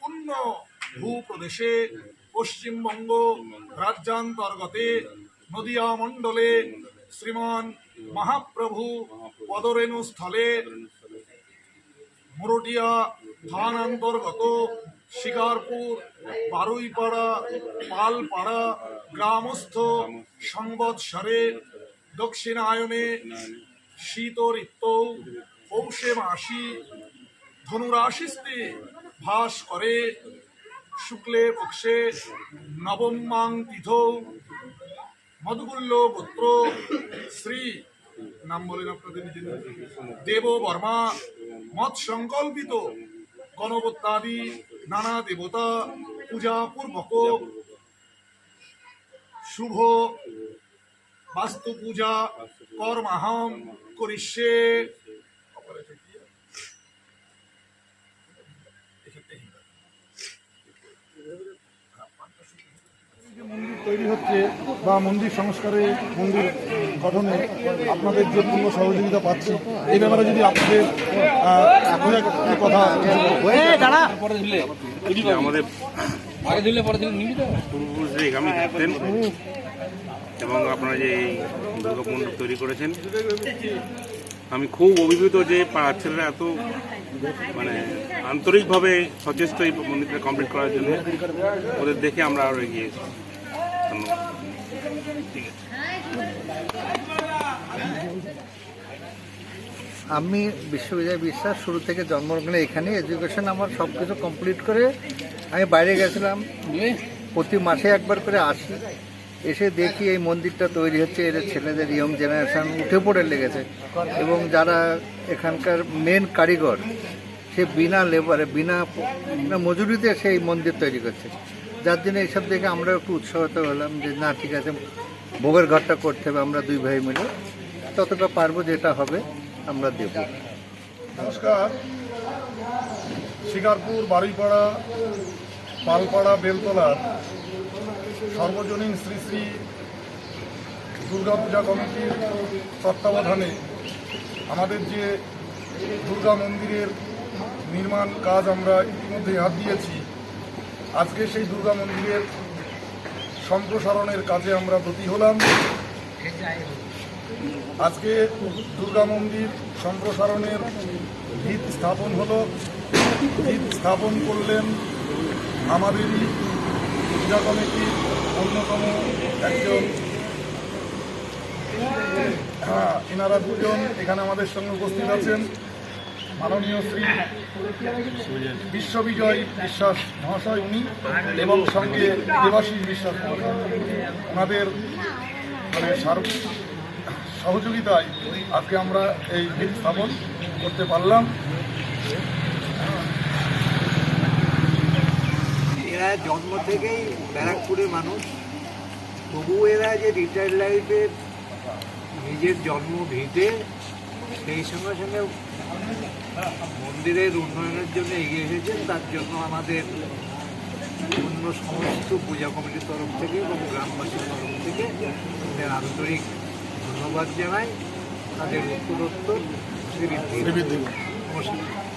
পূর্ণ ভূপ্রদেশে পশ্চিমবঙ্গ রাজ্যান্তর্গতে নদিয়া মণ্ডলে শ্রীমান মহাপ্রভু পদরেণুস্থলে মোরটিয়া থানান্তর্গত শিকারপুর বারুইপাড়া পালপাড়া গ্রামস্থ সংবৎসরে দক্ষিণায়নে শীত ঋতৌ পৌষে মাসি ধনুরাশিস্তে ভাস করে শুক্লে পক্ষে নবমাং তিথৌ মধুগুল্য গোত্র শ্রী নাম বলেন আপনাদের নিজের দেব বর্মা মত সংকল্পিত গণপত্যাদি নানা দেবতা পূজা পূর্বক শুভ বাস্তু পূজা কর্মাহম করিষ্যে। মন্দির তৈরি হচ্ছে বা মন্দির সংস্কারে মন্দির গঠনে আপনাদের যে পূর্ণ সহযোগিতা পাচ্ছি, এই ব্যাপারে যদি আপনাদের এখন একটা কথা আমাদের পূর্বপুরুষরা এই কামে থাকতেন এবং আপনারা যে এই দুর্গা মন্দির তৈরি করেছেন, আমি খুব অভিভূত যে পাড়ার ছেলেরা এত মানে আন্তরিকভাবে সচেষ্ট এই মন্দিরটা কমপ্লিট করার জন্য। ওদের দেখে আমরা আরও এগিয়েছি। ধন্যবাদ। ঠিক আছে। আমি বিশ্ববিজয় বিশ্বাস, শুরু থেকে জন্মলগ্নে এখানে এডুকেশন আমার সব কিছু কমপ্লিট করে আমি বাইরে গেছিলাম। প্রতি মাসে একবার করে আসি, এসে দেখি এই মন্দিরটা তৈরি হচ্ছে। এর ছেলেদের ইয়ং জেনারেশন উঠে পড়ে লেগেছে এবং যারা এখানকার মেন কারিগর সে বিনা লেবারে বিনা মজুরিতে সেই মন্দির তৈরি করছে, যার জন্য এইসব দেখে আমরা একটু উৎসাহিত হলাম যে না ঠিক আছে, ভোগের ঘরটা করতে হবে। আমরা দুই ভাই মিলে ততটা পারবো, যেটা হবে আমরা দেব। নমস্কার। শিকারপুর বারুইপাড়া পালপাড়া বেলতলার সর্বজনীন শ্রী শ্রী দুর্গা পূজা কমিটির তত্ত্বাবধানে আমাদের যে দুর্গা মন্দিরের নির্মাণ কাজ আমরা ইতিমধ্যে হাত দিয়েছি। আজকে সেই দুর্গা মন্দিরের সম্প্রসারণের কাজে আমরা ব্রতী হলাম। আজকে দুর্গা মন্দির সম্প্রসারণের ভিত স্থাপন হলো। ভিত স্থাপন করলেন আমাদেরই পূজা কমিটির অন্যতম একজন, এনারা দুজন এখানে আমাদের সঙ্গে উপস্থিত আছেন। মাননীয় শ্রী বিশ্ববিজয় বিশ্বাস মহাশয় উনি, এবং সঙ্গে দেবাশিস বিশ্বাস মহাশয়। ওনাদের মানে সহযোগিতায় আজকে আমরা এই ভিত স্থাপন করতে পারলাম। এরা জন্ম থেকেই ব্যারাকপুরের মানুষ, তবু এরা যে রিটায়ার্ড লাইফে নিজের জন্ম ভিটে সেই সঙ্গে সঙ্গে মন্দিরের উন্নয়নের জন্য এগিয়ে এসেছেন। তার জন্য আমাদের অন্য সমস্ত পূজা কমিটির তরফ থেকে এবং গ্রামবাসীর তরফ থেকে তাদের আন্তরিক ধন্যবাদ জানাই। তাদের উত্তরোত্তর শ্রীবৃদ্ধি। নমস্কার।